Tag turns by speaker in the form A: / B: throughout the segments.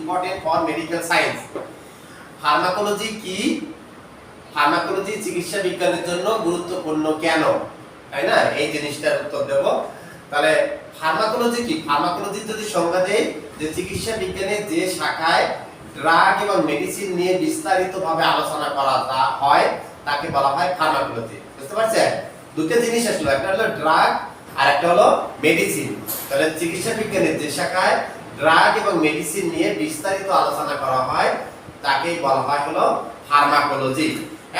A: Important for medical science. Pharmacology কি? Pharmacology চিকিৎসা বিজ্ঞানের জন্য গুরুত্বপূর্ণ কেন, তাই না? এই জিনিসটার উত্তর দেব। তাহলে ফার্মাকোলজি কি? ফার্মাকোলজি যদি সংজ্ঞা দেই যে চিকিৎসা বিজ্ঞানের যে শাখায় ড্রাগ এবং মেডিসিন নিয়ে বিস্তারিতভাবে আলোচনা করা হয় তাকে বলা হয় ফার্মাকোলজি। বুঝতে পারছেন? দুটো জিনিস আসলে, একটা হলো ড্রাগ আর একটা হলো মেডিসিন। তাহলে চিকিৎসা বিজ্ঞানের যে শাখায় ড্রাগ এবং মেডিসিন নিয়ে বিস্তারিত আলোচনা করা হয় তাকেই বলা হয় হলো ফার্মাকোলজি।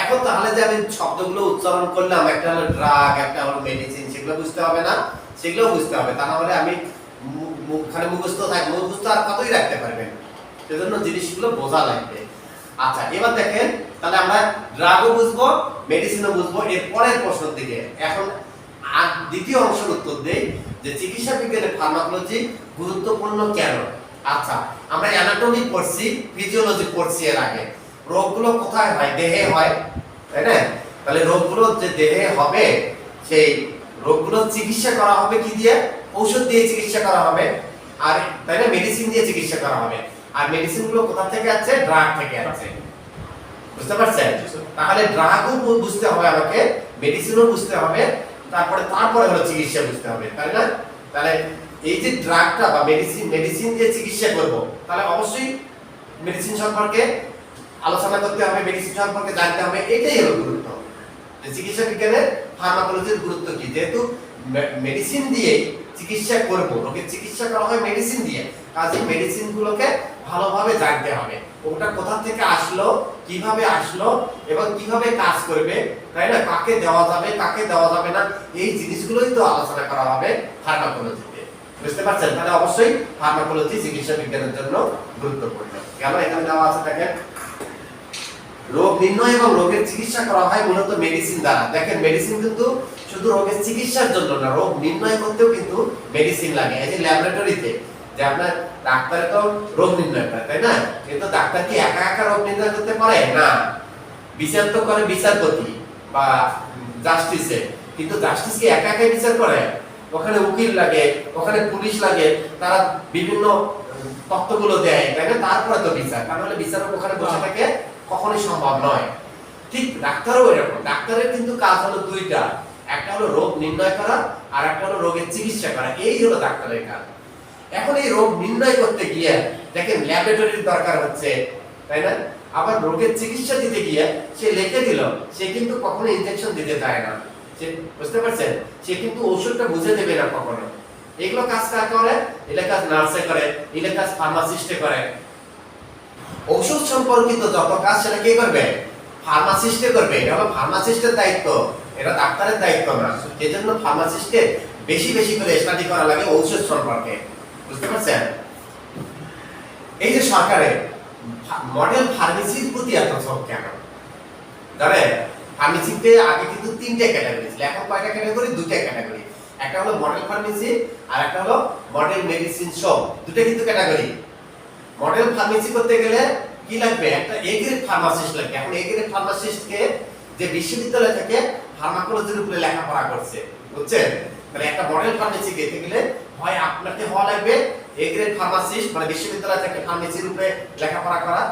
A: এখন তাহলে যে আমি শব্দগুলো উচ্চারণ করলাম, একটা হলো ড্রাগ, একটা হলো মেডিসিন, সেগুলো বুঝতে হবে না? সেগুলো বুঝতে হবে, তা না হলে আমি মুখখানে মুখস্থ থাকবে, মুখস্থ আর কতই রাখতে পারবেন, সেজন্য জিনিসগুলো বোঝা লাগবে। আচ্ছা, এবার দেখেন, তাহলে আমরা ড্রাগও বুঝবো, মেডিসিনও বুঝবো। এর পরের প্রশ্নের দিকে এখন দ্বিতীয় অংশের উত্তর দেই যে চিকিৎসা বিজ্ঞানে ফার্মাকোলজি গুরুত্বপূর্ণ কেন। আচ্ছা, আমরা অ্যানাটমি পড়ছি, ফিজিওলজি পড়ছি এর আগে। রোগগুলো কোথায় হয়? দেহে হয়, তাই না? তাহলে রোগগুলো যে দেহে হবে, সেই রোগগুলো চিকিৎসা করা হবে কি দিয়ে? ঔষধ দিয়ে চিকিৎসা করা হবে, আর তাই না, মেডিসিন দিয়ে চিকিৎসা করা হবে। আর মেডিসিন গুলো কোথা থেকে আছে? ড্রাগ থেকে আছে। বুঝতে পারছেন? তাহলে ড্রাগও বুঝতে হবে আমাকে, মেডিসিনও বুঝতে হবে, তারপরে হলো চিকিৎসা বুঝতে হবে, তাই না? তাহলে এই যে ড্রাগটা বা মেডিসিন দিয়ে চিকিৎসা করব, তাহলে অবশ্যই মেডিসিন সম্পর্কে আলোচনা করতে হবে, মেডিসিন সম্পর্কে জানতে হবে। এটাই হলো গুরুত্ব যে চিকিৎসা বিজ্ঞানে ফার্মাকোলজির গুরুত্ব কি। যেহেতু মেডিসিন দিয়ে চিকিৎসা করব, রোগের চিকিৎসা করা হয় মেডিসিন দিয়ে, কাজে মেডিসিন গুলোকে ভালোভাবে জানতে হবে। ওটা কোথা থেকে আসলো, কিভাবে আসলো এবং কিভাবে কাজ করবে, তাই না? কাকে দেওয়া যাবে, কাকে দেওয়া যাবে না, এই জিনিসগুলোই তো আলোচনা করা হবে ফার্মাকোলজিতে। বুঝতে পারছেন? তাহলে অবশ্যই ফার্মাকোলজি চিকিৎসা বিজ্ঞানের জন্য গুরুত্বপূর্ণ। কেন? এখানে দেওয়া আছে, দেখেন, রোগ নির্ণয় এবং রোগের চিকিৎসা করা হয় মূলত মেডিসিন দ্বারা। দেখেন, মেডিসিন কিন্তু শুধু রোগের চিকিৎসার জন্য না, রোগ নির্ণয় করতেও কিন্তু মেডিসিন লাগে। এই যে ল্যাবরেটরিতে যে আপনার ডাক্তারে তো রোগ নির্ণয় করে, তাই না? কিন্তু ডাক্তার কি একা একা রোগ নির্ণয় করতে পারে না? বিচার তো করে বিচারপতি বা জাস্টিসে, কিন্তু জাস্টিস কি একা একা বিচার করে? ওখানে উকিল লাগে, ওখানে পুলিশ লাগে, তারা বিভিন্ন তথ্যগুলো দেয়, তাই না? তারপরে তো বিচার, কারণ হলে বিচারক ওখানে বসে থাকে কখনোই সম্ভব নয়। ঠিক ডাক্তারও এরকম। ডাক্তারের কিন্তু কাজ হলো দুইটা, একটা হলো রোগ নির্ণয় করা আর একটা হলো রোগের চিকিৎসা করা। এই হলো ডাক্তারের কাজ। এখন এই রোগ নির্ণয় করতে গিয়ে দেখেন ল্যাবরেটরির দরকার হচ্ছে, তাই না? আবার রোগের চিকিৎসা দিতে গিয়ে সে লিখে দিল, সে কিন্তু কখনো ইনজেকশন দিতে চায় না। সে, বুঝতে পারছেন, সে কিন্তু ওষুধটা বুঝে দেবে না কখনো। এগুলো কাজ কার করে? এটা কাজ নার্সে করে, এটা কাজ ফার্মাসিস্টে করে। ঔষধ সম্পর্কিত যত কাজ সেটা কে করবে? ফার্মাসিস্টে করবে। এটা হলো ফার্মাসিস্টের দায়িত্ব, এটা ডাক্তারের দায়িত্ব না। এজন্য ফার্মাসিস্টকে বেশি বেশি করে স্টাডি করা লাগে ঔষধ সম্পর্কে। বুঝতে পারছেন? এই যে সরকারে মডেল ফার্মেসির প্রতি এত ঝোঁক কেন জানেন? ফার্মেসিতে আগে কিন্তু 3টে ক্যাটাগরি ছিল, এখন কয়টা ক্যাটাগরি? 2টা ক্যাটাগরি। একটা হলো মডেল ফার্মেসি আর একটা হলো মডেল মেডিসিন শপ। দুটো কিন্তু ক্যাটাগরি। মডেল ফার্মেসি করতে গেলে কি লাগবে? একটা এ গ্রেড ফার্মাসিস্ট লাগবে। এখন এ গ্রেড ফার্মাসিস্টকে যে বিশ্ববিদ্যালয় থেকে ফার্মাকোলজির উপরে লেখাপড়া করছে, বুঝছেন? তাহলে একটা মডেল ফার্মেসি পেতে গেলে হয় আপনাকে হওয়া লাগবে এ গ্রেড ফার্মাসিস্ট, মানে বিশ্ববিদ্যালয় থেকে ফার্মেসির উপরে লেখাপড়া করা,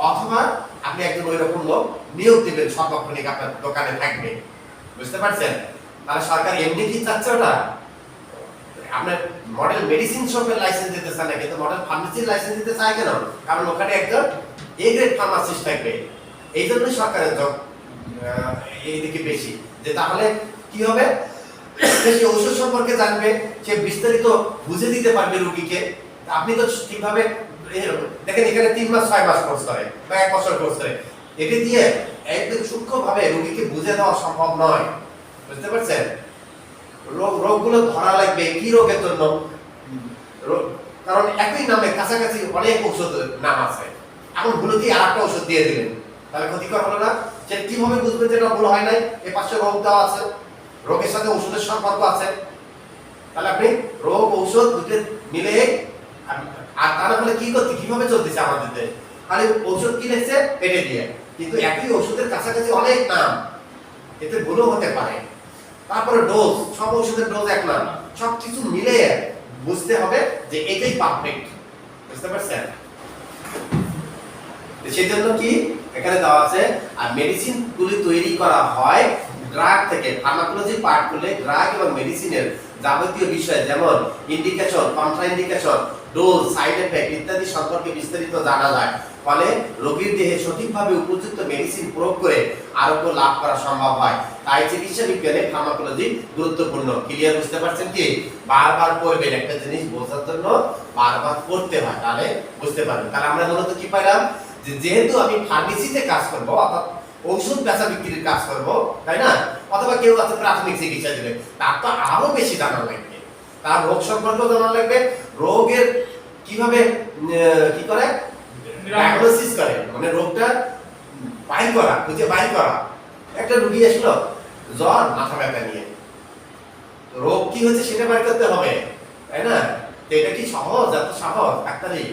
A: অথবা আপনি একজন ওইরকম লোক নিয়োগ দিবেন, সর্বক্ষণিক আপনার দোকানে থাকবে। বুঝতে পারছেন? তাহলে সরকার এমনি কি চাচ্ছে ওটা? আপনার মডেল মেডিসিন শপের লাইসেন্স দিতে চায় না, কিন্তু মডেল ফার্মেসির লাইসেন্স দিতে চায় কেন? কারণ ওখানে একজন এ গ্রেড ফার্মাসিস্ট থাকবে। এই জন্যই সরকারের জব এইদিকে বেশি, যে তাহলে কি হবে? সে ওষুধ সম্পর্কে জানবে, সে বিস্তারিত বুঝে দিতে পারবে রোগীকে। আপনি তো ঠিকভাবে দেখেন, এখানে 3 মাস 6 মাস কোর্স করে বা 1 বছর কোর্স করে, এটি দিয়ে একদম সূক্ষ্মভাবে রোগীকে বুঝে দেওয়া সম্ভব নয়। বুঝতে পারছেন? রোগগুলো ধরা লাগবে কি রোগের জন্য, কারণ একই নামে কাছাকাছি অনেক ঔষধের নাম আছে। এখন ভুলে দিয়ে আরেকটা ওষুধ দিয়ে দিলেন, তাহলে ক্ষতিকর হলো না? সে কিভাবে বুঝবে যে এটা ভুল হয় নাই? এই পাশে রোগ দেওয়া আছে, রোগের সাথে ওষুধের সম্পর্ক আছে, তাহলে আপনি রোগ ঔষধ দুটো মিলে, আর তার ফলে কি করতে, কিভাবে চলতেছে আমাদের দেশ? খালি ঔষধ কি লিখছে পেটে দিয়ে, কিন্তু একই ওষুধের কাছাকাছি অনেক নাম, এতে ভুলও হতে পারে। তারপরে ডোজ, সব ওষুধের ডোজ এক না, সবকিছু মিলে বুঝতে হবে যে এটাই পারফেক্ট। বুঝতে পারছেন? সেই জন্য কি এখানে দেওয়া আছে, আর মেডিসিন গুলি তৈরি করা হয় ড্রাগ থেকে। ফার্মাকোলজি পার্ট করলে ড্রাগ এবং মেডিসিনের যাবতীয় বিষয় যেমন indication, contraindication, dose, side effect ইত্যাদি সম্পর্কে বিস্তারিত জানা যায়। ফলে রোগীর দেহে সঠিকভাবে উপযুক্ত মেডিসিন প্রয়োগ করে আরোগ্য লাভ করা সম্ভব হয়। তাই চিকিৎসা বিজ্ঞানে ফার্মাকোলজি গুরুত্বপূর্ণ। ক্লিয়ার? বুঝতে পারছেন কি? বারবার পড়বেন, একটা জিনিস বোঝার জন্য বারবার পড়তে হয়, তাহলে বুঝতে পারবেন। তাহলে আমরা মূলত কি পাইলাম, যে যেহেতু আমি ফার্মেসিতে কাজ করব, অর্থাৎ ঔষধ বেচা বিক্রির কাজ করব, তাই না? অথবা কেউ আছে প্রাথমিক চিকিৎসা দিবে, তার তো আরো বেশি জানা লাগবে, তার রোগ সম্পর্কে জানা লাগবে, রোগের কিভাবে কি করে ডায়াগনোসিস করে, মানে রোগটা বাইর করা, খুঁজে বাইর করা। একটা রোগী আসলো জ্বর, মাথা ব্যথা নিয়ে, রোগ কি হচ্ছে সেটা বাইর করতে হবে, তাই না? তো এটা কি সহজ? এত সহজ ডাক্তারি?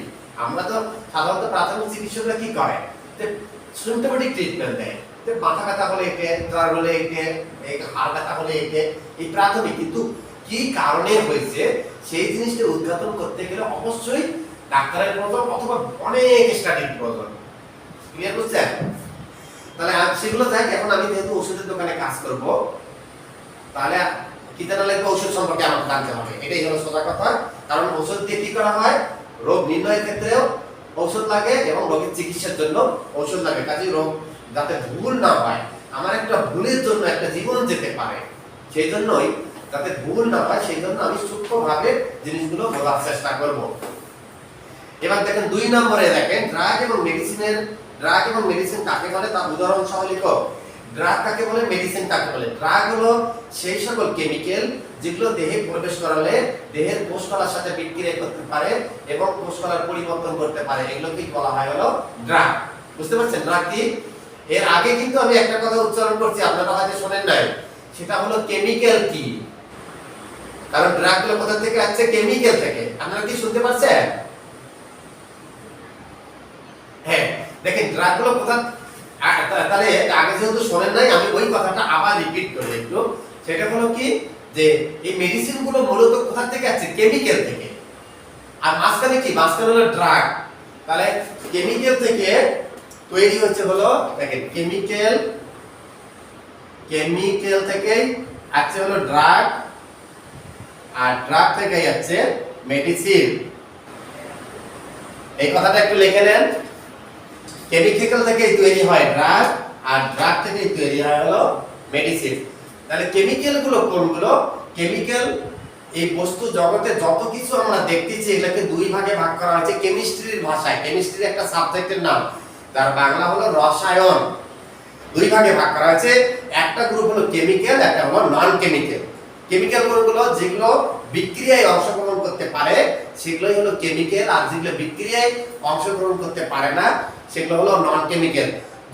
A: আমরা তো সাধারণত প্রাথমিক চিকিৎসকরা কি করে, সিম্পটোমেটিক ট্রিটমেন্ট দেয়, মাথা ব্যথা হলে একে, জ্বর হলে একে, হাড় ব্যথা হলে একে, এই প্রাথমিক। কিন্তু কি কারণে হয়েছে সেই জিনিসটা উদ্ঘাটন করতে গেলে অবশ্যই ডাক্তারের প্রয়োজন অথবা অনেক স্টাডির প্রয়োজন। ক্লিয়ার বুঝছেন? তাহলে সেগুলো যাই। এখন আমি যেহেতু ওষুধের দোকানে কাজ করব, তাহলে কি জানা লাগবে, ওষুধ সম্পর্কে আমাকে জানতে হবে, এটাই হলো সোজা কথা। কারণ ওষুধ দিয়ে কি করা হয়, রোগ নির্ণয়ের ক্ষেত্রেও ঔষধ লাগে এবং রোগের চিকিৎসার জন্য ঔষধ লাগে। কাজেই রোগ যাতে ভুল না হয়, আমার একটা ভুলের জন্য একটা জীবন যেতে পারে, সেই জন্যই যাতে ভুল না হয় সেই জন্য আমি সূক্ষ্মভাবে জিনিসগুলো বোঝার চেষ্টা করব। এবার দেখেন 2 নম্বরে দেখেন ড্রাগ এবং মেডিসিনের, ড্রাগ এবং মেডিসিন কাকে বলে তার উদাহরণ সহ লিখো। ড্রাগ কাকে বলে, মেডিসিন কাকে বলে? ড্রাগ হলো সেই সকল কেমিক্যাল যেগুলো দেহে প্রবেশ করালে দেহের কোষকলার সাথে বিক্রিয়া করতে পারে এবং কোষকলার পরিবর্তন করতে পারে, এগুলোকে বলা হয় হলো ড্রাগ। বুঝতে পারছেন ড্রাগ কি? এর আগে কিন্তু আমি একটা কথা উচ্চারণ করছি, আপনারা হয়তো শুনেন নাই, সেটা হলো কেমিক্যাল কি। কারণ ড্রাগ গুলো কোথা থেকে আসছে? কেমিক্যাল থেকে। আপনারা কি শুনতে পাচ্ছেন? হ্যাঁ, দেখেন ড্রাগ গুলো কোথা, তাহলে আগে যেহেতু শোনেন নাই আমি ওই কথাটা আবার রিপিট করি একটু। সেটা হলো কি, যে এই মেডিসিন গুলো মূলত কোথা থেকে আসছে? কেমিক্যাল থেকে। আর মাঝখানে কি? মাঝখানে হলো ড্রাগ। তাহলে কেমিক্যাল থেকে তৈরি হচ্ছে হলো, দেখেন কেমিক্যাল, কেমিক্যাল থেকে আসছে হলো ড্রাগ, আর ড্রাগ থেকে আসছে মেডিসিন। এই কথাটা একটু লিখে নেন। কেমিক্যাল থেকে তৈরি হয় ড্রাগ, আর ড্রাগ থেকে তৈরি হয় হলো মেডিসিন। তাহলে কেমিক্যাল গুলো কোনগুলো? কেমিক্যাল এই বস্তু জগতে যত কিছু আমরা দেখতেছি এগুলোকে 2 ভাগে ভাগ করা হয়েছে কেমিস্ট্রির ভাষায়। কেমিস্ট্রি একটা সাবজেক্টের নাম, যার বাংলা হলো রসায়ন। 2 ভাগে ভাগ করা হয়েছে, একটা গ্রুপ হলো কেমিক্যাল, একটা হলো নন কেমিক্যাল। কেমিক্যাল কোনগুলো? যেগুলো বিক্রিয়ায় অংশগ্রহণ করতে পারে সেগুলোই হলো কেমিক্যাল, আর যেগুলো বিক্রিয়ায় অংশগ্রহণ করতে পারে না সেগুলো হলো নন কেমিক্যাল।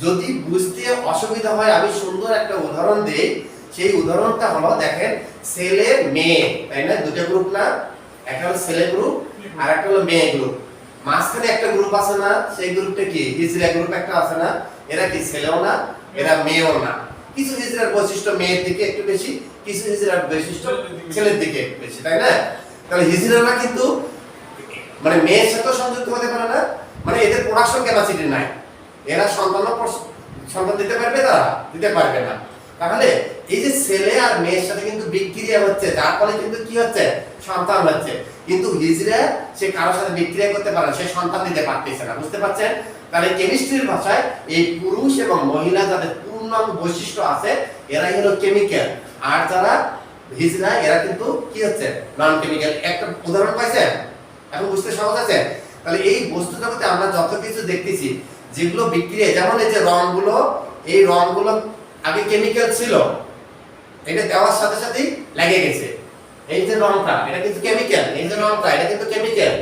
A: যদি বুঝতে অসুবিধা হয় আমি সুন্দর একটা উদাহরণ দেই। সেই উদাহরণটা হলো, দেখেন ছেলে মেয়ে, তাই না? দুটো গ্রুপ না, একটা হলো ছেলে গ্রুপ আর একটা হলো মেয়ে গ্রুপ। মাঝখানে একটা গ্রুপ আছে না, সেই গ্রুপটা কি? হিজড়া গ্রুপ একটা আছে না? এরা কি ছেলেও না, এরা মেয়েও না। কিছু হিজড়ার বৈশিষ্ট্য মেয়ের দিকে একটু বেশি, কিছু হিজড়ার বৈশিষ্ট্য ছেলের দিকে একটু বেশি, তাই না? তাহলে হিজড়ারা কিন্তু মানে মেয়ের সাথে সংযুক্ত হতে পারে না, মানে এদের প্রোডাকশন ক্যাপাসিটি নাই, এরা সন্তান দিতে পারবে, তারা দিতে পারবে না। তাহলে এই যে ছেলে আর মেয়ের সাথে কিন্তু বিক্রিয়া হচ্ছে, যার ফলে কিন্তু কি হচ্ছে? সন্তান হচ্ছে। কিন্তু হিজড়া সে কারোর সাথে বিক্রিয়া করতে পারে না, সে সন্তান দিতে পারতেছে না। বুঝতে পারছেন? তাহলে কেমিস্ট্রির ভাষায় এই পুরুষ এবং মহিলা যাদের পূর্ণাঙ্গ বৈশিষ্ট্য আছে এরাই হলো কেমিক্যাল, আর যারা হিজড়া এরা কিন্তু কি হচ্ছে? নন কেমিক্যাল। একটা উদাহরণ পাইছেন? এখন বুঝতে সহজ আছে? তাহলে এই বস্তু জগতে আমরা যত কিছু দেখতেছি যেগুলো বিক্রিয়া, যেমন এই যে রংগুলো, এই রংগুলো আগে কেমিক্যাল ছিল, এটা দেওয়ার সাথে সাথেই লেগে গেছে। এই যে রংটা এটা কিন্তু কেমিক্যাল, এই যে রংটা এটা কিন্তু কেমিক্যাল।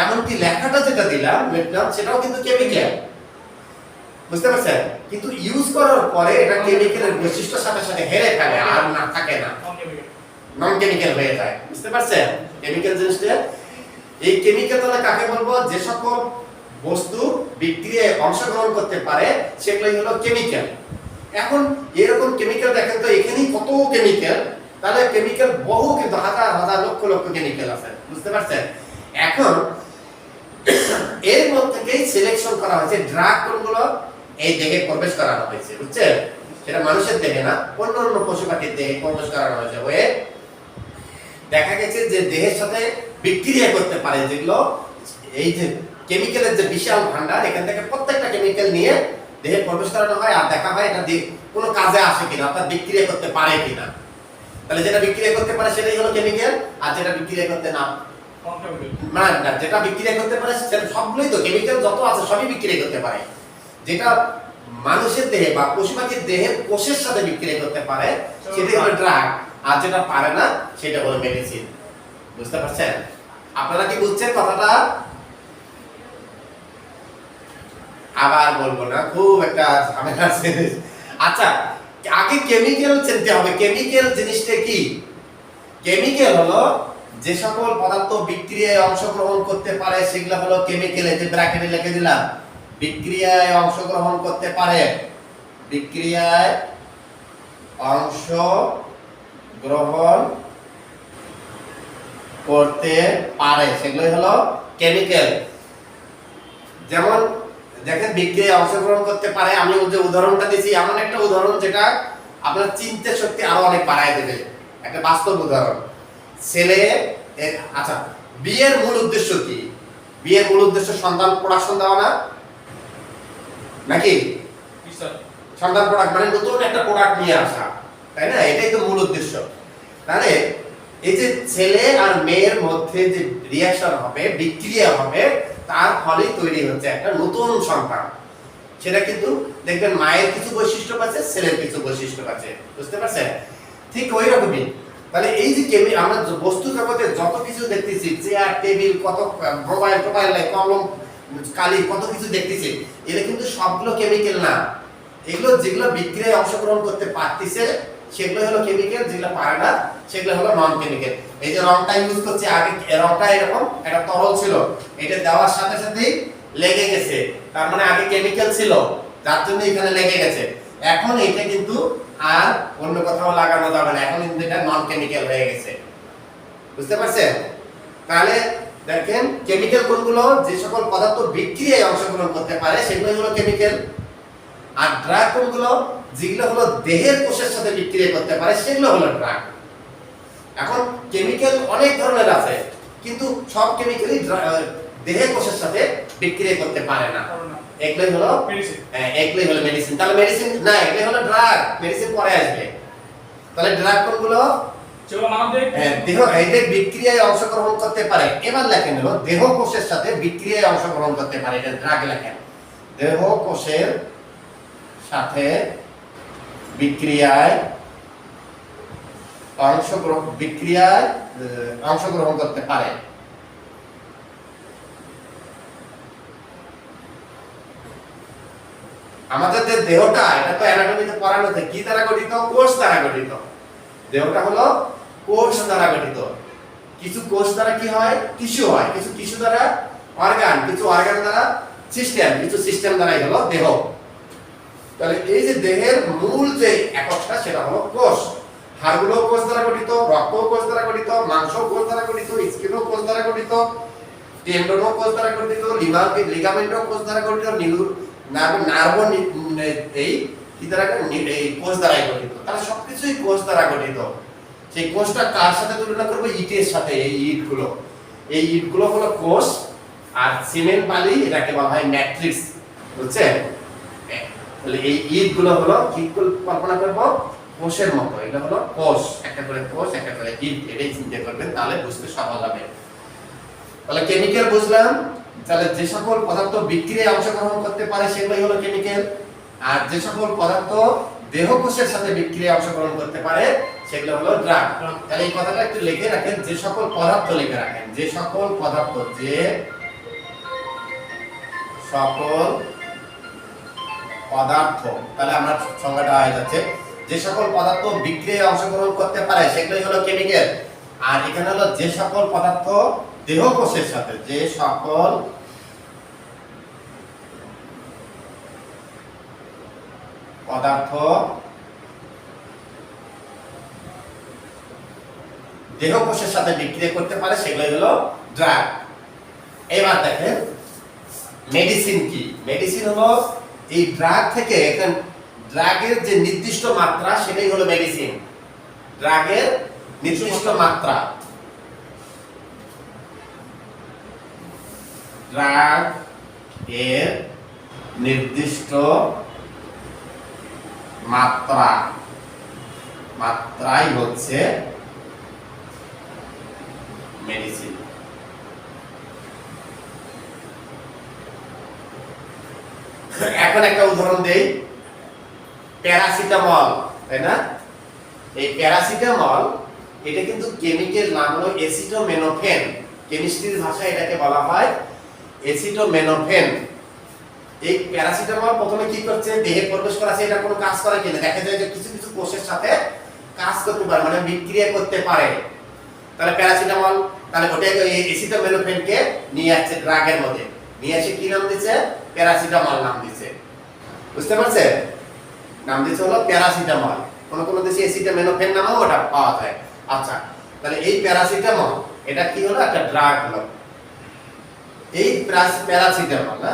A: এমনকি লেখাটা যেটা দিলাম লিখলাম সেটাও কিন্তু কেমিক্যাল। বুঝতে পারছেন? কিন্তু ইউজ করার পরে এটা কেমিক্যালের বৈশিষ্ট্যের সাথে সাথে হেরে ফেলে, আর না থাকে না, নন কেমিক্যাল হয়ে যায়। বুঝতে পারছেন? কেমিক্যাল জিনিসটা, এই কেমিক্যাল তাহলে কাকে বলবো? যে সকল বস্তু বিক্রিয়ায় অংশগ্রহণ করতে পারে সেগুলোই হলো কেমিক্যাল। এখন এরকম কেমিক্যাল দেখেন তো এখানেই কত কেমিক্যাল, তাহলে কেমিক্যাল বহু, কিন্তু হাজার হাজার লক্ষ লক্ষ কেমিক্যাল আছে। বুঝতে পারছেন? এখন এর মধ্যে থেকেই সিলেকশন করা হয়েছে ড্রাগ কোনগুলো এই দেহে প্রবেশ করানো হয়েছে, বুঝছেন? সেটা মানুষের দেহে না, অন্য অন্য পশু পাখির দেহে প্রবেশ করানো হয়েছে। হয়ে দেখা গেছে যে দেহের সাথে বিক্রিয়া করতে পারে, যেগুলো এই যে কেমিক্যালের যে বিশাল ভান্ডার, এখান থেকে প্রত্যেকটা কেমিক্যাল নিয়ে দেহে প্রবেশ করানো হয় আর দেখা হয় এটা কোনো কাজে আসে কিনা, অর্থাৎ বিক্রিয়া করতে পারে কিনা। তাহলে যেটা বিক্রিয়া করতে পারে সেটাই হলো কেমিক্যাল, আর যেটা বিক্রিয়া করতে না না যেটা বিক্রিয়া করতে পারে সেটা সবগুলোই তো কেমিক্যাল, যত আছে সবই বিক্রিয়া করতে পারে। যেটা মানুষের দেহে বা পশু পাখির দেহের কোষের সাথে বিক্রিয়া করতে পারে সেটাই হলো ড্রাগ, আর যেটা পারে না সেটা হলো মেডিসিন। বুঝতে পারছেন? আপনারা কি বুঝছেন কথাটা? আবার বলবো না, খুব একটা ঝামেলা আছে। আচ্ছা, আগে কেমিক্যাল চিনতে হবে। কেমিক্যাল জিনিসটা কি? কেমিক্যাল হলো যে সকল পদার্থ বিক্রিয়ায় অংশগ্রহণ করতে পারে সেগুলো হলো কেমিক্যাল। এই যে ব্র্যাকেটে লিখে দিলাম, বিক্রিয়ায় অংশগ্রহণ করতে পারে, বিক্রিয়ায় অংশগ্রহণ করতে পারে সেগুলোই হলো কেমিক্যাল। যেমন দেখেন বিক্রিয়ায় অংশগ্রহণ করতে পারে, আমি যে উদাহরণটা দিয়েছি এমন একটা উদাহরণ যেটা আপনার চিন্তা শক্তি আরো অনেক বাড়ায় দেবে, একটা বাস্তব উদাহরণ। ছেলে, আচ্ছা, বিয়ের মূল উদ্দেশ্য কি? বিয়ের মূল উদ্দেশ্য সন্তান প্রোডাকশন দেওয়া না নাকি? সন্তান প্রোডাক্ট মানে নতুন একটা প্রোডাক্ট নিয়ে আসা, তাই না? এটাই তো মূল উদ্দেশ্য। তাহলে এই যে ছেলে আর মেয়ের মধ্যে যে রিঅ্যাকশন হবে, বিক্রিয়া হবে, তার ফলে তৈরি হচ্ছে একটা নতুন সন্তান। সেটা কিন্তু দেখবেন মায়ের কিছু বৈশিষ্ট্য পাচ্ছে, ছেলের কিছু বৈশিষ্ট্য পাচ্ছে। বুঝতে পারছেন? ঠিক ওই রকমই। তাহলে এই যে আমরা বস্তু জগতে যত কিছু দেখতেছি, চেয়ার টেবিল, কত মোবাইল টোবাইল, কলম কালি, কত কিছু দেখতেছি, এগুলো কিন্তু সবগুলো কেমিক্যাল না। এগুলো যেগুলো বিক্রিয়ায় অংশগ্রহণ করতে পারতেছে সেগুলো হলো কেমিক্যাল, যেগুলো পারে না সেগুলো হলো নন কেমিক্যাল। এই যে রংটা ইউজ করছে, আগে রংটা এরকম একটা তরল ছিল, এটা দেওয়ার সাথে সাথেই লেগে গেছে, তার মানে আগে কেমিক্যাল ছিল, যার জন্য এখানে লেগে গেছে। এখন এটা কিন্তু আর অন্য কোথাও লাগানো যাবে না, এখন কিন্তু এটা নন কেমিক্যাল হয়ে গেছে। বুঝতে পারছেন? তাহলে দেখেন কেমিক্যাল কোনগুলো? যে সকল পদার্থ বিক্রিয়ায় অংশগ্রহণ করতে পারে সেগুলো হলো কেমিক্যাল। আর ড্রাগ কোনগুলো? যেগুলো হলো দেহের কোষের সাথে বিক্রিয়া করতে পারে সেগুলো হলো ড্রাগ। এখন কেমিক্যাল অনেক ধরনের আছে, কিন্তু সব কেমিক্যালই দেহের কোষের সাথে বিক্রিয়া করতে পারে না। এগুলোই হলো মেডিসিন। এগুলোই হলো মেডিসিন। তাহলে মেডিসিন না, এগুলোই হলো ড্রাগ, মেডিসিন পরে আসবে। তাহলে ড্রাগ কোনগুলো? দেহ এই বিক্রিয়ায় অংশগ্রহণ করতে পারে। এবার লেখেন হলো দেহ কোষের সাথে বিক্রিয়ায় অংশগ্রহণ করতে পারে, এটা ড্রাগ লেখেন। দেহ কোষের সাথে বিক্রিয়ায় অংশগ্রহণ করতে পারে। আমাদের যে দেহটা, এটা তো অ্যানাটমিতে পড়ানো আছে, কি দ্বারা গঠিত? কোষ দ্বারা গঠিত। দেহটা হলো কোষ দ্বারা গঠিত। কিছু কোষ দ্বারা কি হয়? টিস্যু হয়, কিছু টিস্যু দ্বারা অর্গান, কিছু অর্গান দ্বারা সিস্টেম, কিছু সিস্টেম দ্বারাই হলো দেহ। তাহলে এই যে দেহের মূল যে এককটা সেটা হলো কোষ। হাড়গুলো কোষ দ্বারা গঠিত, রক্ত কোষ দ্বারা গঠিত, মাংস কোষ দ্বারা গঠিত, স্কিন কোষ দ্বারা গঠিত, টেন্ডন কোষ দ্বারা গঠিত, লিগামেন্ট কোষ দ্বারা গঠিত, নার্ভ এই কি দ্বারা এই কোষ দ্বারাই গঠিত। তাহলে সবকিছুই কোষ দ্বারা গঠিত। সেই কোষটা কার সাথে তুলনা করব? ইটের সাথে। এই ইটগুলো হলো কোষ, আর সিমেন্ট বালি এটাকে বলা হয় ম্যাট্রিক্স। বুঝছেন? তাহলে এই ইটগুলো হলো কি কল্পনা করব? কোষের মতো। এটা হলো কোষ, একটা করে কোষ, একটা করে ইট। এটাই চিন্তা করবেন, তাহলে বুঝতে সহজ হবে। তাহলে কেমিক্যাল বুঝলাম। তাহলে যে সকল পদার্থ বিক্রিয়ায় অংশগ্রহণ করতে পারে সেগুলোই হলো কেমিক্যাল, আর যে সকল পদার্থ দেহ কোষের সাথে বিক্রিয়ায় অংশগ্রহণ করতে পারে সেগুলো হলো ড্রাগ। তাহলে এই কথাটা একটু লিখে রাখেন, যে সকল পদার্থ লিখে রাখেন, যে সকল পদার্থ, যে সকল পদার্থ, তাহলে আমরা সংজ্ঞাটা হয়ে যাচ্ছে, যে সকল পদার্থ বিক্রিয়ায় অংশগ্রহণ করতে পারে সেগুলোই হলো কেমিক্যাল। আর এখানে হলো যে সকল পদার্থ দেহ কোষের সাথে, যে সকল পদার্থ দেহ কোষের সাথে বিক্রিয়া করতে পারে সেগুলোই হলো ড্রাগ। এবার দেখেন মেডিসিন কি? মেডিসিন হলো এই ড্রাগ থেকে এখানে ড্রাগের যে নির্দিষ্ট মাত্রা সেটাই হলো মেডিসিন। ড্রাগের নির্দিষ্ট মাত্রা, ড্রাগ এর নির্দিষ্ট মাত্রাই হচ্ছে মেডিসিন। এখন একটা উদাহরণ দেই, প্যারাসিটামল, তাই না? এই প্যারাসিটামল এটা কিন্তু কেমিক্যাল নাম হলো অ্যাসিটামিনোফেন। কেমিস্ট্রির ভাষায় এটাকে বলা হয় অ্যাসিটামিনোফেন। এই প্যারাসিটামল প্রথমে কি করছে, দেহে প্রবেশ করাছে, এটা কোনো কাজ করে কিনা দেখা যায় যে কিছু কিছু কোষের সাথে কাজ করতে পারে, মানে বিক্রিয়া করতে পারে। তাহলে প্যারাসিটামল, তাহলে ওটা এই অ্যাসিটামিনোফেনকে নিয়ে আসছে ড্রাগের মধ্যে, নিয়ে এসে কি নাম দিয়েছে, প্যারাসিটামল নাম দিয়েছে। বুঝতে পারছেন? নাম দিয়েছে হলো প্যারাসিটামল। কোন কোন দেশে অ্যাসিটামিনোফেন নামেও ওটা পাওয়া যায়। আচ্ছা, তাহলে এই প্যারাসিটামল এটা কি হলো, একটা ড্রাগ হলো। এই প্যারাসিটামল না,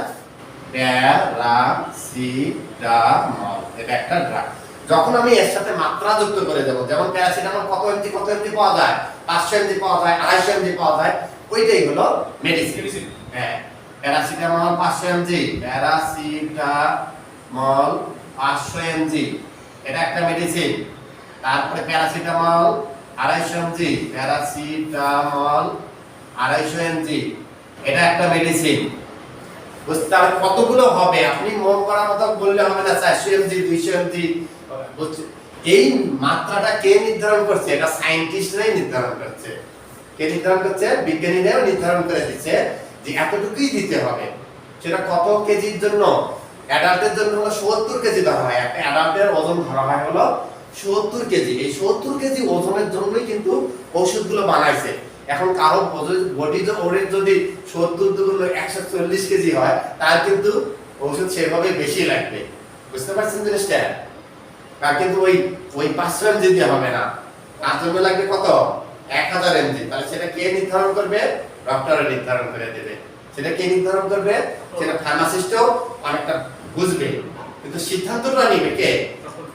A: প্যারাসিটামল এটা একটা ড্রাগ। যখন আমি এর সাথে মাত্রা যুক্ত করে দেব, যেমন প্যারাসিটামল কত এমজি পাওয়া যায়, 500 এমজি পাওয়া যায়, 250 এমজি পাওয়া যায়, ওইটাই হলো মেডিসিন। হ্যাঁ, প্যারাসিটামল 500 এমজি, প্যারাসিটামল 500 এমজি এটা একটা মেডিসিন। তারপরে প্যারাসিটামল 250 এমজি, প্যারাসিটামল 250 এমজি এটা একটা মেডিসিন। বুঝতে পারলে কতগুলো হবে, আপনি মন করার মতো বললে হবে না 400 এমজি 200 এমজি। এই মাত্রাটা কে নির্ধারণ করছে? এটা সায়েন্টিস্টরাই নির্ধারণ করছে। কে নির্ধারণ করছে? বিজ্ঞানীরাও নির্ধারণ করে দিচ্ছে যে এতটুকুই দিতে হবে। সেটা কত কেজির জন্য? অ্যাডাল্টের জন্য হলো 70 কেজি ধরা হয়। একটা অ্যাডাল্টের ওজন ধরা হয় হলো 70 কেজি। এই 70 কেজি ওজনের জন্যই কিন্তু ঔষধগুলো বানাইছে। এখন কারো বডি ওয়েট যদি 70 দুগুণ 140 কেজি হয়, তার কিন্তু ঔষধ সেভাবে বেশি লাগবে। বুঝতে পারছেন জিনিসটা? তার কিন্তু ওই 500 এমজি দিয়ে হবে না, তার জন্য লাগবে কত, 1000 এমজি। তাহলে সেটা কে নির্ধারণ করবে? ডক্টর নির্ধারণ করে দেবে। সেটা কে নির্ধারণ করবে? সেটা ফার্মাসিস্টও অনেকটা বুঝবে, কিন্তু সিদ্ধান্তটা নেবে কে?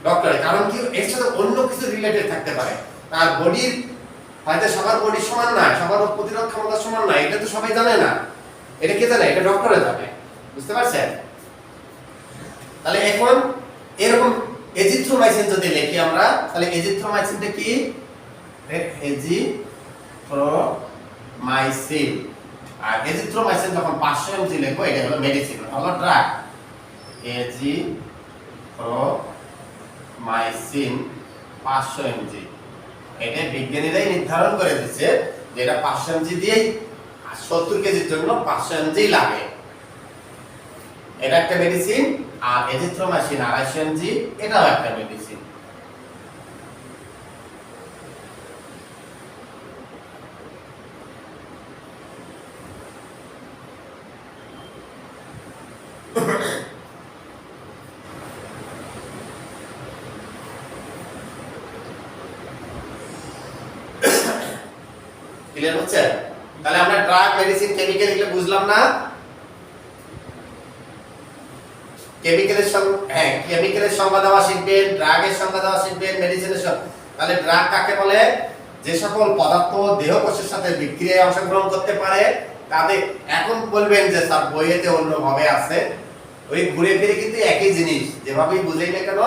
A: ডক্টর। কারণ কি, এর সাথে অন্য কিছু রিলেটেড থাকতে পারে। তার বডির হয়তো সবার বডি সমান না, সবার প্রতিরোধ ক্ষমতা সমান না, এটা তো সবাই জানে না। এটা কে জানে? এটা ডক্টরে জানে। বুঝতে পারছেন? তাহলে এখন এরকম এজিথ্রোমাইসিন যদি লিখি আমরা, তাহলে এজিথ্রোমাইসিনটা কি? এজিথ্রোমাইসিন। আর এজিথ্রোমাইসিন যখন 500 এমজি লিখবো, এটা হলো মেডিসিন, হলো ড্রাগ। এজিথ্রোমাইসিন 500 এমজি, এটা বিজ্ঞানীরাই নির্ধারণ করে দিচ্ছে যে এটা 500 এমজি দিয়েই 70 কেজির জন্য 500 এমজি লাগে। এটা একটা মেডিসিন। আর এজিথ্রোমাইসিন 250 এমজি এটাও একটা মেডিসিন। ক্লিয়ার হচ্ছে? তাহলে আমরা ড্রাগ, মেডিসিন, কেমিক্যাল এগুলো বুঝলাম না? কেমিক্যালের সংজ্ঞা দেওয়া শিখবেন, ড্রাগের সংজ্ঞা দেওয়া শিখবেন, মেডিসিনের সংজ্ঞা। তাহলে ড্রাগ কাকে বলে? যে সকল পদার্থ দেহ কোষের সাথে বিক্রিয়ায় অংশগ্রহণ করতে পারে তাদের। এখন বলবেন যে স্যার বইয়েতে অন্যভাবে আছে, ওই ঘুরে ফিরে কিন্তু একই জিনিস, যেভাবেই বুঝাই না কেন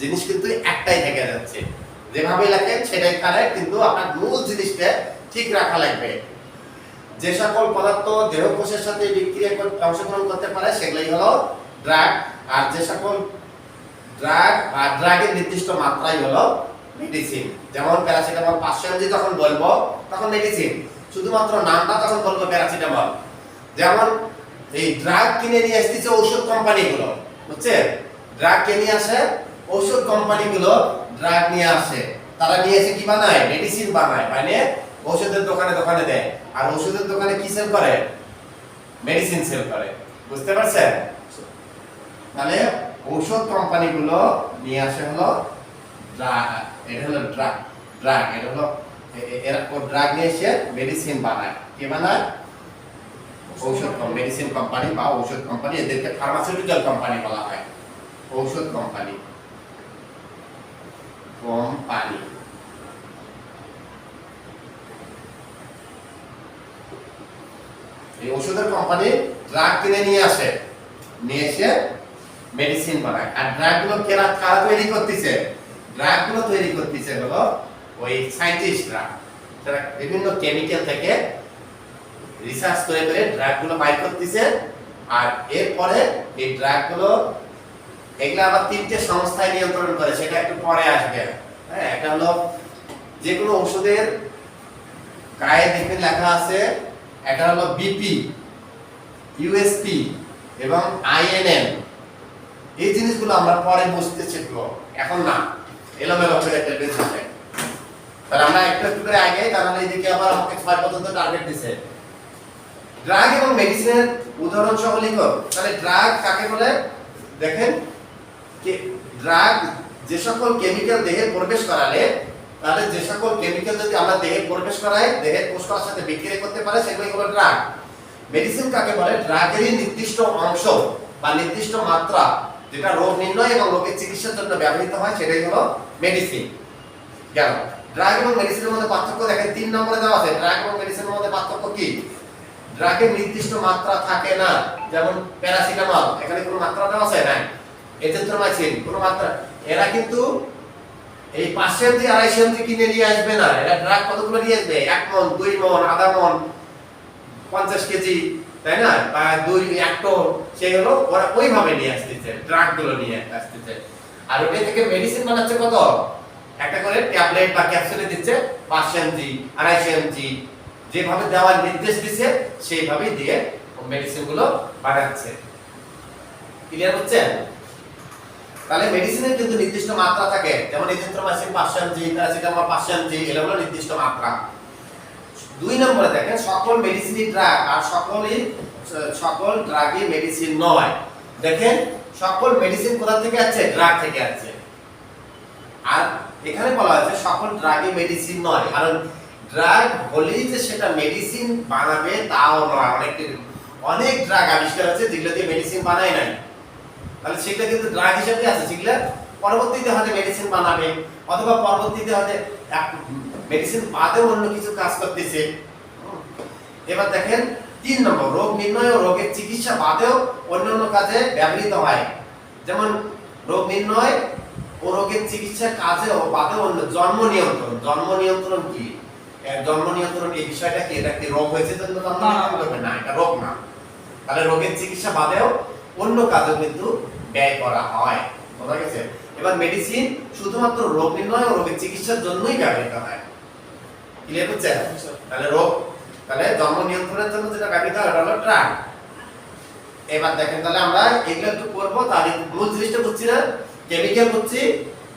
A: জিনিস কিন্তু একটাই থেকে যাচ্ছে। যেভাবে লেখেন সেটাই কারেক্ট, কিন্তু আপনার মূল জিনিসটা ঠিক রাখা লাগবে। যে সকল পদার্থ দেহ কোষের সাথে বিক্রিয়া অংশগ্রহণ করতে পারে সেগুলোই হলো ড্রাগ। আর যে সকল ড্রাগ আর ড্রাগের নির্দিষ্ট মাত্রাই হলো মেডিসিন। যেমন প্যারাসিটামল 500 এমজি যখন বলবো তখন মেডিসিন, শুধুমাত্র নামটা তখন বলবো প্যারাসিটামল। যেমন এই ড্রাগ কিনে নিয়ে আসতেছে ঔষধ কোম্পানিগুলো, বুঝছেন? ড্রাগ কিনে নিয়ে আসে ঔষধ কোম্পানিগুলো, ড্রাগ নিয়ে আসে, তারা নিয়ে এসে কি বানায়? মেডিসিন বানায়, মানে ঔষধের দোকানে দোকানে দেয়। আর ঔষধের দোকানে কি সেল করে? মেডিসিন সেল করে। বুঝতে পারছেন? তাহলে ঔষধ কোম্পানিগুলো নিয়ে আসে হলো ড্রাগ, এটা হলো ড্রাগ। এটা হলো এরা ড্রাগ নিয়ে এসে মেডিসিন বানায়। কে বানায়? ঔষধ মেডিসিন কোম্পানি বা ঔষধ কোম্পানি, এদেরকে ফার্মাসিউটিক্যাল কোম্পানি বলা হয়। ঔষধ কোম্পানি কোম্পানি এই ওষুধের কোম্পানি ড্রাগ কিনে নিয়ে আসে, নিয়ে এসে মেডিসিন বানায়। আর ড্রাগগুলো কারা তৈরি করতেছে? ড্রাগগুলো তৈরি করতেছে হলো ওই সায়েন্টিস্টরা, যারা বিভিন্ন কেমিক্যাল থেকে রিসার্চ করে করে ড্রাগগুলো বাইর করতেছে। আর এরপরে এই ড্রাগগুলো এগুলো আবার তিনটে সংস্থায় নিয়ন্ত্রণ করে, সেটা একটু পরে আসবে। হ্যাঁ, একটা হলো যে কোনো ওষুধের গায়ে দেখবেন লেখা আছে, একটা হলো বিপি, ইউএসপি এবং আইএনএম। এই জিনিসগুলো আমরা পরে বুঝতে শিখবো, এখন না, এলোমেলো করে টেবিল থাকে। তাহলে আমরা একটু একটু করে আগে, কারণ এইদিকে আবার আমাকে 6 পর্যন্ত টার্গেট দিছে। ড্রাগ এবং মেডিসিনের উদাহরণ সহ লিখো। তাহলে ড্রাগ কাকে বলে দেখেন, ড্রাগ যে সকল কেমিক্যাল দেহে প্রবেশ করালে, তাহলে যে সকল কেমিক্যাল যদি আমরা দেহে প্রবেশ করাই, দেহের কোষকলার সাথে বিক্রিয়া করতে পারে, সেগুলোই হলো ড্রাগ। মেডিসিন কাকে বলে? ড্রাগেরই নির্দিষ্ট অংশ বা নির্দিষ্ট মাত্রা যেটা রোগ নির্ণয় এবং রোগের চিকিৎসার জন্য ব্যবহৃত হয়, সেটাই হলো মেডিসিন। গেল। ড্রাগ এবং মেডিসিনের মধ্যে পার্থক্য দেখেন 3 নম্বরে দেওয়া আছে। ড্রাগ এবং মেডিসিনের মধ্যে পার্থক্য কি? ড্রাগের নির্দিষ্ট মাত্রা থাকে না, যেমন প্যারাসিটামল, এখানে কোনো মাত্রা দেওয়া আছে না। এজিথ্রোমাইসিন কোনো মাত্রা, এরা কিন্তু এই 500 mg 250 mg কিনে নিয়ে আসবে না। এরা ড্রাগ কতগুলো নিয়ে আসবে? 1 মণ, 2 মণ, আধা মণ, 50 কেজি, তাই না, বা 1 টন, সেগুলো ওরা ওইভাবে নিয়ে আসতেছে, ড্রাগগুলো নিয়ে আসতেছে। আর ওটা থেকে মেডিসিন বানাচ্ছে কত? একটা করে ট্যাবলেট বা ক্যাপসুলে দিচ্ছে, 500 mg 250 mg, যেভাবে দেওয়ার নির্দেশ দিচ্ছে সেইভাবেই দিয়ে মেডিসিনগুলো বানাচ্ছে। ক্লিয়ার হচ্ছে? তাহলে মেডিসিনের কিন্তু নির্দিষ্ট মাত্রা থাকে, যেমন এজিথ্রোমাইসিন 500 mg, প্যারাসিটামল 500 mg, এগুলো হলো নির্দিষ্ট মাত্রা। 2 নম্বরে দেখেন, সকল মেডিসিনই ড্রাগ আর সকল ড্রাগই মেডিসিন নয়। দেখেন, সকল মেডিসিন কোথা থেকে আসছে? ড্রাগ থেকে আসছে। আর এখানে বলা হয়েছে সকল ড্রাগই মেডিসিন নয়, কারণ ড্রাগ বলেই যে সেটা মেডিসিন বানাবে তাও নয়। অনেক ড্রাগ আবিষ্কার হয়েছে যেগুলো দিয়ে মেডিসিন বানায় নাই, তাহলে সেগুলো কিন্তু ড্রাগ হিসেবে আছে। সেগুলো পরবর্তীতে হয়তো মেডিসিন বানাবে, অথবা পরবর্তীতে হয়তো মেডিসিন বাদেও অন্য কিছু কাজ করতেছে। এবার দেখেন 3 নম্বর, রোগ নির্ণয় ও রোগের চিকিৎসা বাদেও অন্যান্য কাজে ব্যবহৃত হয়। যেমন রোগ নির্ণয় ও রোগের চিকিৎসার কাজে ও বাদেও অন্য, জন্ম নিয়ন্ত্রণ। জন্ম নিয়ন্ত্রণ কি? জন্ম নিয়ন্ত্রণ এই বিষয়টা কি? এটা কি রোগ হয়েছে জন্য জন্ম নিয়ন্ত্রণ করবে? না, এটা রোগ না। তাহলে রোগের চিকিৎসা বাদেও অন্য কাজেও কিন্তু ব্যয় করা হয়। বোঝা গেছে? এবার মেডিসিন শুধুমাত্র রোগ নির্ণয় ও রোগের চিকিৎসার জন্যই ব্যবহৃত হয়। ক্লিয়ার হচ্ছে? তাহলে জন্ম নিয়ন্ত্রণের জন্য যেটা ব্যবহৃত হয় ওটা হলো ড্রাগ। এবার দেখেন, তাহলে আমরা এগুলো একটু করবো, তাহলে মূল জিনিসটা বুঝছি না, কেমিক্যাল বুঝছি,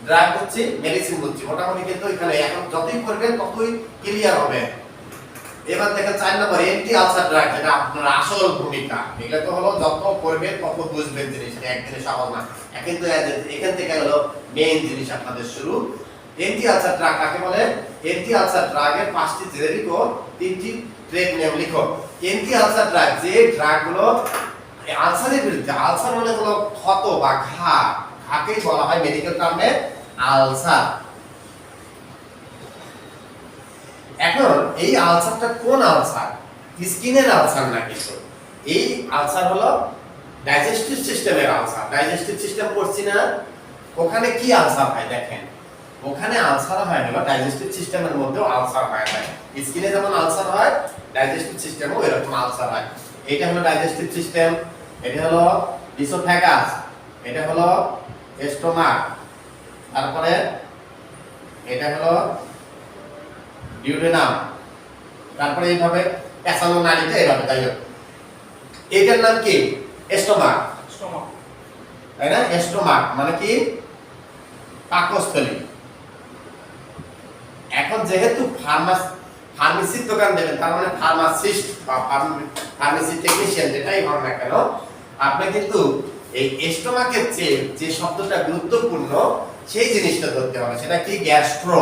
A: ড্রাগ বুঝছি, মেডিসিন বুঝছি, মোটামুটি কিন্তু এখানে এখন যতই করবেন ততই ক্লিয়ার হবে। এবার দেখেন 4 নম্বর, এন্টি আলসার ড্রাগ, যেটা আপনার আসল ভূমিকা। এগুলো তো হলো যত করবেন তত বুঝবেন জিনিসটা, একদিনে সহজ না। কিন্তু এখান থেকে হলো মেইন জিনিস আপনাদের শুরু। এন্টি আলসার ড্রাগ কাকে বলে? এন্টি আলসার ড্রাগের 5টি জেনেরিক ও 3টি ট্রেড নেম লিখো। এন্টি আলসার ড্রাগ, যে ড্রাগগুলো আলসারের বিরুদ্ধে, আলসার মানে হলো ক্ষত বা ঘা, ঘাকেই বলা হয় মেডিকেল টার্মে আলসার। এখন এই আলসারটা কোন আলসার? স্কিনের আলসার না, কিন্তু এই আলসার হলো ডাইজেস্টিভ সিস্টেমের আলসার। ডাইজেস্টিভ সিস্টেম পড়ছি না, ওখানে কি আলসার হয় দেখেন, ওখানে আলসার হয় হলো ডাইজেস্টিভ সিস্টেমের মধ্যেও আলসার হয়। স্কিনে যেমন আলসার হয়, ডাইজেস্টিভ সিস্টেমও এরকম আলসার হয়। এটা হলো ডাইজেস্টিভ সিস্টেম, এটা হলো ইসোফ্যাগাস, এটা হলো স্টোমাক, তারপরে এটা হলো ডিউডেনাম, তারপরে এইভাবে পেছানো নালীতে এইভাবে, তাই না? এটার নাম কি? স্টোমাক, তাই না? স্টোমাক মানে কি? পাকস্থলী। এখন যেহেতু ফার্মেসির দোকান দেবেন, তার মানে ফার্মাসিস্ট বা ফার্মেসি টেকনিশিয়ান যেটাই হন না কেন, আপনি কিন্তু এই স্টোমাকের চেয়ে যে শব্দটা গুরুত্বপূর্ণ সেই জিনিসটা ধরতে হবে। সেটা কি? গ্যাস্ট্রো।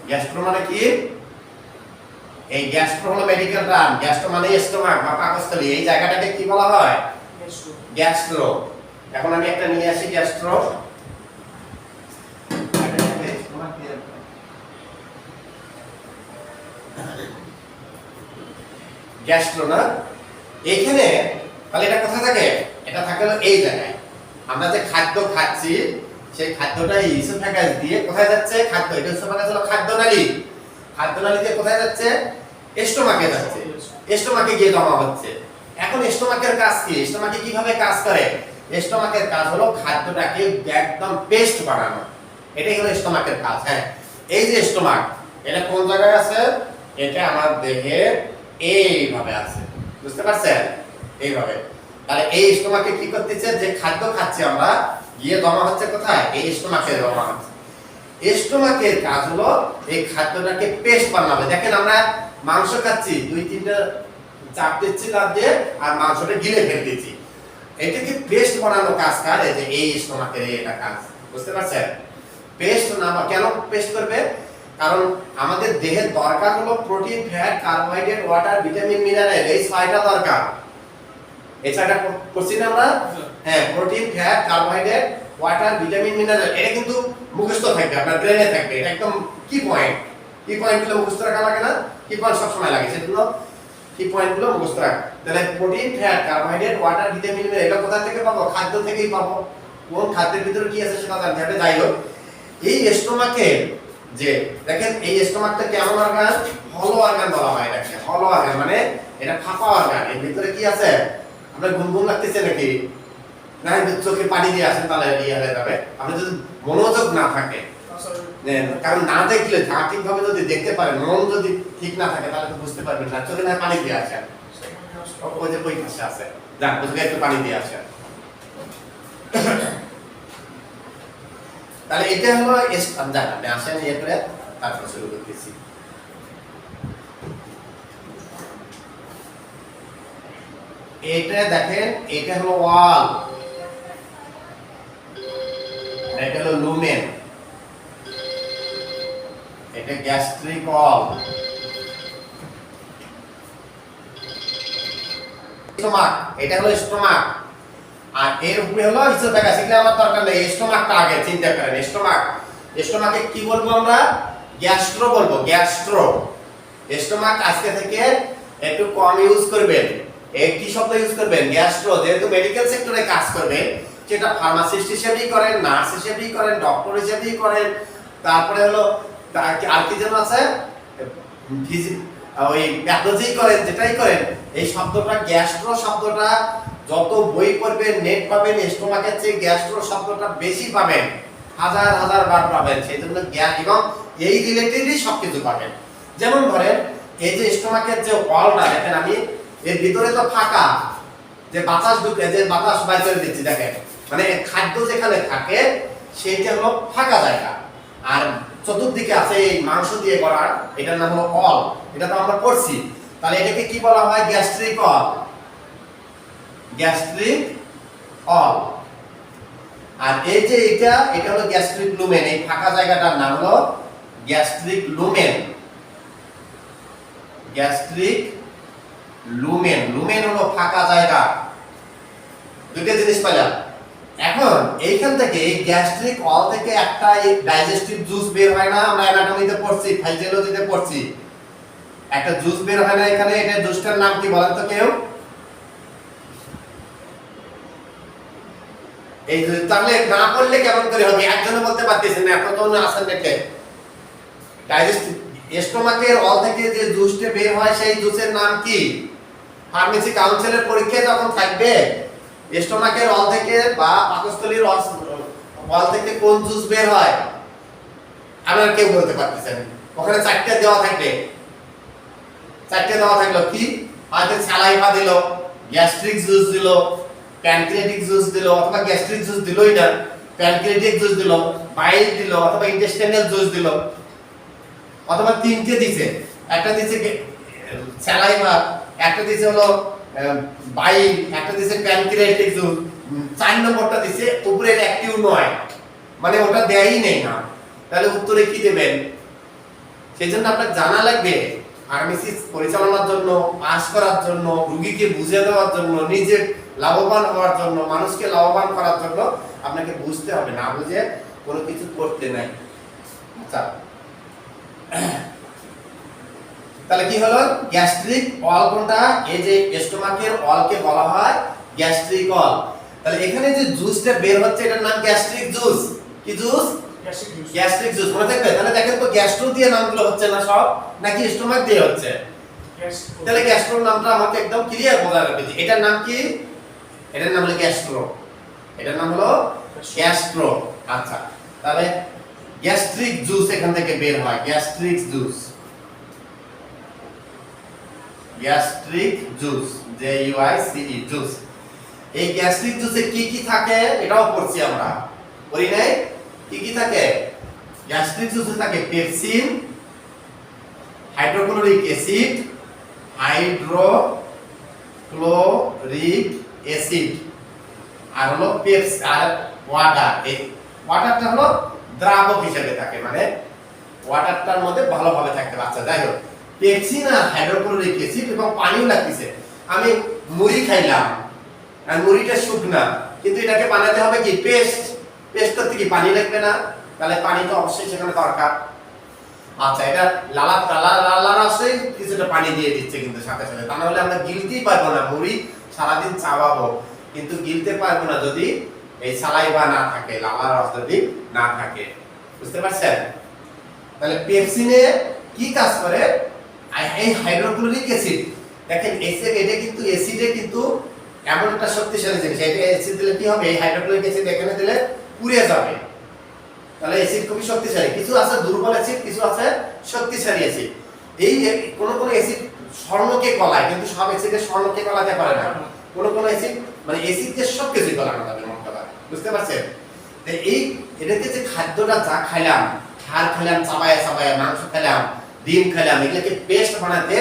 A: গ্যাস্ট্রো মানে কি? এই গ্যাস্ট্রো হলো মেডিকেল টার্ম, গ্যাস্ট্রো মানে স্টোমাক বা পাকস্থলী, এই জায়গাটাকে কি বলা হয়? গ্যাস্ট্রো। এখন আমি একটা নিয়ে আসি গ্যাস্ট্রো। গ্যাস্ট্রো না, এখানে তাহলে এটা কোথায় থাকে? এটা থাকে হলো এই জায়গায়। আমরা যে খাদ্য খাচ্ছি সেই খাদ্যটা ইসোফেগাস দিয়ে কোথায় যাচ্ছে? খাদ্য, এটা ইসোফেগাস হলো খাদ্যনালী, খাদ্যনালী দিয়ে কোথায় যাচ্ছে? স্টোমাকে যাচ্ছে, স্টোমাকে গিয়ে জমা হচ্ছে। এখন স্টোমাকের কাজ কি? স্টোমাকে কিভাবে কাজ করে? স্টোমাকের কাজ হলো খাদ্যটাকে একদম পেস্ট বানানো, এটাই হলো স্টোমাকের কাজ। হ্যাঁ, এই যে স্টোমাক, এটা কোন জায়গায় আছে? এটা আমার দেহের এইভাবে আছে, বুঝতে পারছেন? এইভাবে। তাহলে এই স্টোমাকে কি করতেছে? যে খাদ্য খাচ্ছি আমরা, গিয়ে জমা হচ্ছে কোথায়? এই স্টোমাকে জমা হচ্ছে। স্টোমাকের কাজ হলো এই খাদ্যটাকে পেস্ট বানাবে। দেখেন আমরা মাংস খাচ্ছি, 2-3টা চাপ দিচ্ছি দাঁত দিয়ে আর মাংসটা গিলে ফেলতেছি, এটাকে পেস্ট বানানো কাজ কার? এই যে এই স্টোমাকের এটা কাজ, বুঝতে পারছেন? পেস্ট না, কেন পেস্ট করবে? কারণ আমাদের দেহের দরকার হলো protein, fat, carbohydrate, water, vitamin, mineral, এই 6টা দরকার। এই 6টা করছি না আমরা? হ্যাঁ, protein, fat, carbohydrate, water, vitamin, mineral, এটা কিন্তু মুখস্থ থাকবে, আপনার ব্রেনে থাকবে, এটা একদম কি পয়েন্ট। কি পয়েন্টগুলো মুখস্থ রাখা লাগে না? কি পয়েন্ট সব সময় লাগে, সেগুলো কি পয়েন্টগুলো মুখস্থ রাখ। তাহলে protein, fat, carbohydrate, water, vitamin, mineral, এটা কোথা থেকে পাবো? খাদ্য থেকেই পাবো। কোন খাদ্যের ভিতরে কি আছে সেটা জানতে হবে। যাই হোক, এই স্টোমাকের যে দেখেন, এই স্টোমাকটা কেমন অর্গান? হলো অর্গান বলা হয় এটাকে। হলো অর্গান মানে এটা ফাঁপা অর্গান। এর ভিতরে কি আছে? আপনার গুনগুন লাগতেছে নাকি? না, চোখে পানি দিয়ে আসেন তাহলে ইয়ে হয়ে যাবে। আপনি যদি মনোযোগ না থাকে, কারণ না দেখলে ঠিকভাবে যদি দেখতে পারেন, মন যদি ঠিক না থাকে তাহলে তো বুঝতে পারবেন না। চোখে না পানি দিয়ে আসেন, ওই যে ওই পাশে আছে, যান চোখে একটু পানি দিয়ে আসেন। তাহলে এটা হলো যান, আপনি আসেন ইয়ে করে তারপর শুরু করতেছি। এটা দেখেন, এটা হলো ওয়াল, এটা হলো লুমেন, এটা গ্যাস্ট্রিক ওয়াল, স্টোমাক, এটা হলো স্টোমাক, আর এর উপরে হলো ইসোফেগাস। এগুলো আমার দরকার নেই, স্টোমাকটা আগে চিন্তা করেন। স্টোমাক, স্টোমাকে কি বলবো আমরা? গ্যাস্ট্রো বলবো, গ্যাস্ট্রো। স্টোমাক আজকে থেকে একটু কম ইউজ করবেন, একটি শব্দ ইউজ করবেন, গ্যাস্ট্রো। যেহেতু মেডিকেল সেক্টরে কাজ করবেন, সেটা ফার্মাসিস্ট হিসেবেই করেন, নার্স হিসেবেই করেন, ডক্টর হিসেবেই করেন, তারপরে হলো আর কি যেন আছে, ওই প্যাথোলজি করেন, যেটাই করেন, এই শব্দটা গ্যাস্ট্রো শব্দটা যত বই পড়বেন, নেট পাবেন, স্টোমাকের চেয়ে গ্যাস্ট্রো শব্দটা বেশি পাবেন, হাজার হাজার বার পাবেন। সেই জন্য এবং এই রিলেটেডই সবকিছু পাবেন। যেমন ধরেন এই যে স্টোমাকের যে ওয়ালটা দেখেন, আমি এর ভিতরে তো ফাঁকা, যে বাতাস ঢুকে, যে বাতাস বাইর করে দিচ্ছি দেখেন, মানে খাদ্য যেখানে থাকে সেইটা হলো ফাঁকা জায়গা। আর চতুর্দিকে আছে এই মাংস দিয়ে করা, এটার নাম হলো অল, এটা তো আমরা পড়ছি। তাহলে এটাকে কি বলা হয়? গ্যাস্ট্রিক অল, গ্যাস্ট্রিক অল। আর এই যে এটা হলো গ্যাস্ট্রিক লুমেন, এই ফাঁকা জায়গাটার নাম হলো gastric lumen, gastric lumen. Lumen হলো ফাঁকা জায়গা। দুটো জিনিস পেলাম। এখন এইখান থেকে এই গ্যাস্ট্রিক অল থেকে একটা ডাইজেস্টিভ জুস বের হয় না? আমরা অ্যানাটমিতে পড়ছি, ফিজিওলজিতে পড়ছি, একটা জুস বের হয় না এখানে? এটা জুসটার নাম কি বলেন তো কেউ? এই তাহলে না পড়লে কেমন করে হবে? একজনও বলতে পারতেছেন না, এতজন আছেন দেখে। ডাইজেস্টিভ স্টোমাকের অল থেকে যে জুসটা বের হয় সেই জুসের নাম কি? ফার্মেসি কাউন্সিলের পরীক্ষায় যখন থাকবে স্টোমাকের অল থেকে বা পাকস্থলীর অল থেকে কোন জুস বের হয়, আপনারা কেউ বলতে পারতেছেন? ওখানে 4টা দেওয়া থাকবে, 4টা দেওয়া থাকলো কি? হয়তো স্যালাইভা দিল, গ্যাস্ট্রিক জুস দিল, প্যানক্রিয়াটিক জুস দিল, অথবা গ্যাস্ট্রিক জুস দিলই না, প্যানক্রিয়াটিক জুস দিল, বাইল দিল, অথবা ইন্টেস্টাইনাল জুস দিল, অথবা 3টে দিছে। একটা দিছে স্যালাইভা, একটা দিছে হলো বাইল, একটা দিছে প্যানক্রিয়াটিক জুস, 4 নম্বরটা দিছে উপরের অ্যাক্টিভ নয়, মানে ওটা দেয়ই নেই না। তাহলে উত্তরে কি দেবেন? সেজন্য আপনার জানা লাগবে ফার্মেসি পরিচালনার জন্য, পাস করার জন্য, রোগীকে বুঝে দেওয়ার জন্য, নিজে লাভবান হওয়ার জন্য, মানুষকে লাভবান করার জন্য আপনাকে বুঝতে হবে, না বুঝে কোনো কিছু করতে নাই। আচ্ছা, তাহলে কি হলো? গ্যাস্ট্রিক ওয়াল কোনটা? এই যে স্টোমাকের ওয়ালকে বলা হয় গ্যাস্ট্রিক ওয়াল। তাহলে এখানে যে জুসটা বের হচ্ছে এটার নাম গ্যাস্ট্রিক জুস। কি জুস? Gastric juice. মনে থাকবে? তাহলে দেখেন তো গ্যাস্ট্রো দিয়ে নামগুলো হচ্ছে না সব, নাকি স্টোমাক দিয়ে হচ্ছে? তাহলে গ্যাস্ট্রোর নামটা আমাকে একদম ক্লিয়ার বোঝা রাখবে যে এটার নাম কি? এটার নাম হলো গ্যাস্ট্রো। এটার নাম হলো গ্যাস্ট্রো। আচ্ছা, তাহলে গ্যাস্ট্রিক জুস এখান থেকে বের হয়, gastric juice. Gastric juice, J U I C E, juice. এই গ্যাস্ট্রিক জুসে কি কি থাকে এটাও পড়ছি আমরা, পড়ি নাই? কি কি থাকে? গ্যাস্ট্রিক জুসে থাকে pepsin, hydrochloric acid, hydrochloric acid, আর হলো পেপস আর ওয়াটার। এই ওয়াটারটা হলো দ্রাবক হিসেবে থাকে, মানে ওয়াটারটার মধ্যে ভালোভাবে থাকতে বাচ্চা। যাই হোক, পেপসিন আর হাইড্রোক্লোরিক অ্যাসিড এবং পানিও লাগতেছে। আমি মুড়ি খাইলাম আর মুড়িটা শুকনা, কিন্তু এটাকে বানাতে হবে কি পেস্ট। পেস্ট করতে কি পানি লাগবে না? তাহলে পানি তো অবশ্যই সেখানে দরকার। আচ্ছা, এটা লালা আছে, কিছুটা পানি দিয়ে দিচ্ছে কিন্তু সাথে সাথে, তা নাহলে আমরা গিলতেই পারবো না। মুড়ি সারাদিন চাবাবো কিন্তু গিলতে পারবো না যদি এই সালাইভা না থাকে, লালার রস যদি না থাকে। বুঝতে পারছেন? তাহলে পেপসিনে কি কাজ করে? এই হাইড্রোক্লোরিক অ্যাসিড, দেখেন এটা কিন্তু অ্যাসিডে কিন্তু এমন একটা শক্তিশালী জিনিস। এটা অ্যাসিড দিলে কি হবে? এই হাইড্রোক্লোরিক অ্যাসিড এখানে দিলে পুড়ে যাবে। তাহলে অ্যাসিড খুবই শক্তিশালী। কিছু আছে দুর্বল অ্যাসিড, কিছু আছে শক্তিশালী অ্যাসিড। এই কোন অ্যাসিড স্বর্ণকে গলায়, কিন্তু সব অ্যাসিডে স্বর্ণকে গলাতে পারে না। কোন অ্যাসিড মানে অ্যাসিডকে সবকিছু গলানো যাবে মনে করা। বুঝতে পারছেন? এই এটাকে যে খাদ্যটা যা খাইলাম, হাড় খেলাম চাবায়া চাবায়া, মাংস খেলাম, ডিম খেলাম, এগুলোকে পেস্ট বানাতে